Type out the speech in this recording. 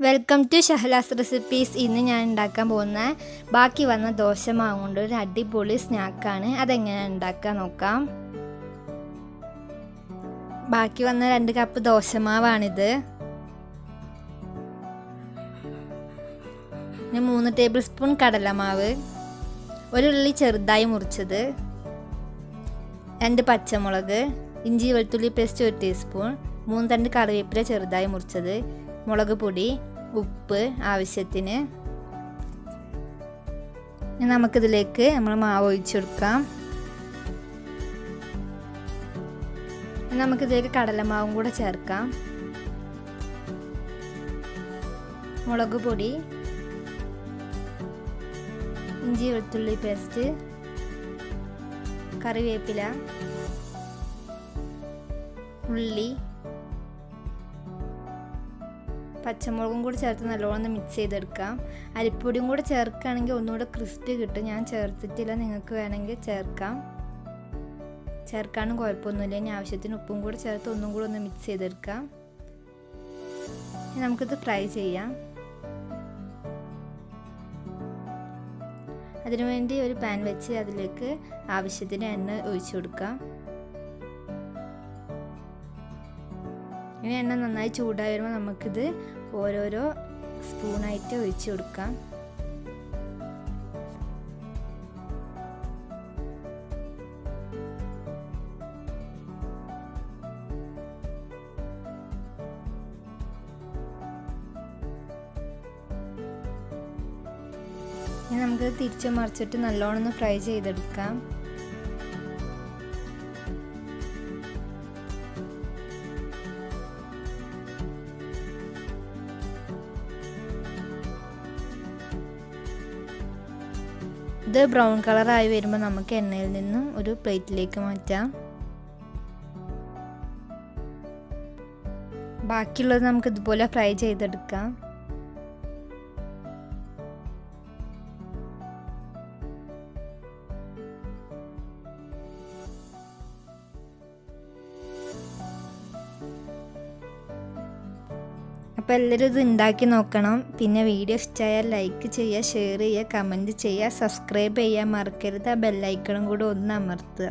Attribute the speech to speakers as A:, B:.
A: Welcome to ഷഹലാസ് recipes. ഇന്ന് ഞാൻ ഉണ്ടാക്കാൻ പോകുന്ന ബാക്കി വന്ന ദോശമാവ് കൊണ്ട് ഒരു അടിപൊളി സ്നാക്കാണ്. അതെങ്ങനെ ഉണ്ടാക്കാൻ നോക്കാം. ബാക്കി വന്ന 2 കപ്പ് ദോശമാവാണിത്. പിന്നെ 3 ടേബിൾ സ്പൂൺ കടലമാവ്, 1 ഉള്ളി ചെറുതായി മുറിച്ചത്, 2 പച്ചമുളക്, ഇഞ്ചി വെളുത്തുള്ളി പേസ്റ്റ് 1 ടീസ്പൂൺ, 3 തണ്ട് കറിവേപ്പില ചെറുതായി മുറിച്ചത്, മുളക് പൊടി, ഉപ്പ് ആവശ്യത്തിന്. നമുക്കിതിലേക്ക് നമ്മൾ മാവ് ഒഴിച്ചു കൊടുക്കാം. നമുക്കിതിലേക്ക് കടലമാവും കൂടെ ചേർക്കാം. മുളക് പൊടി, ഇഞ്ചി വെളുത്തുള്ളി പേസ്റ്റ്, കറിവേപ്പില, ഉള്ളി, പച്ചമുളകും കൂടി ചേർത്ത് നല്ലോണം മിക്സ് ചെയ്തെടുക്കാം. അരിപ്പൊടിയും കൂടെ ചേർക്കുകയാണെങ്കിൽ ഒന്നുകൂടെ ക്രിസ്പി കിട്ടും. ഞാൻ ചേർത്തിട്ടില്ല, നിങ്ങൾക്ക് വേണമെങ്കിൽ ചേർക്കാനും കുഴപ്പമൊന്നുമില്ല. ഇനി ആവശ്യത്തിന് ഉപ്പും കൂടി ചേർത്ത് ഒന്നും കൂടെ ഒന്ന് മിക്സ് ചെയ്തെടുക്കാം. നമുക്കിത് ഫ്രൈ ചെയ്യാം. അതിനുവേണ്ടി ഒരു പാൻ വെച്ച് അതിലേക്ക് ആവശ്യത്തിന് എണ്ണ ഒഴിച്ചു കൊടുക്കാം. ഇനി എണ്ണ നന്നായി ചൂടായി വരുമ്പോൾ നമുക്കിത് ഓരോരോ സ്പൂണായിട്ട് ഒഴിച്ചു കൊടുക്കാം. ഇനി നമുക്കിത് തിരിച്ച് മറിച്ചിട്ട് നല്ലോണം ഒന്ന് ഫ്രൈ ചെയ്തെടുക്കാം. ഇത് ബ്രൗൺ കളറായി വരുമ്പോൾ നമുക്ക് എണ്ണയിൽ നിന്നും ഒരു പ്ലേറ്റിലേക്ക് മാറ്റാം. ബാക്കിയുള്ളത് നമുക്ക് ഇതുപോലെ ഫ്രൈ ചെയ്തെടുക്കാം. അപ്പോൾ എല്ലാവരും ഇത് ഉണ്ടാക്കി നോക്കണം. പിന്നെ വീഡിയോ ഇഷ്ടമായാൽ ലൈക്ക് ചെയ്യുക, ഷെയർ ചെയ്യുക, കമൻറ്റ് ചെയ്യുക, സബ്സ്ക്രൈബ് ചെയ്യാൻ മറക്കരുത്. ആ ബെല്ലൈക്കണും കൂടെ ഒന്ന് അമർത്തുക.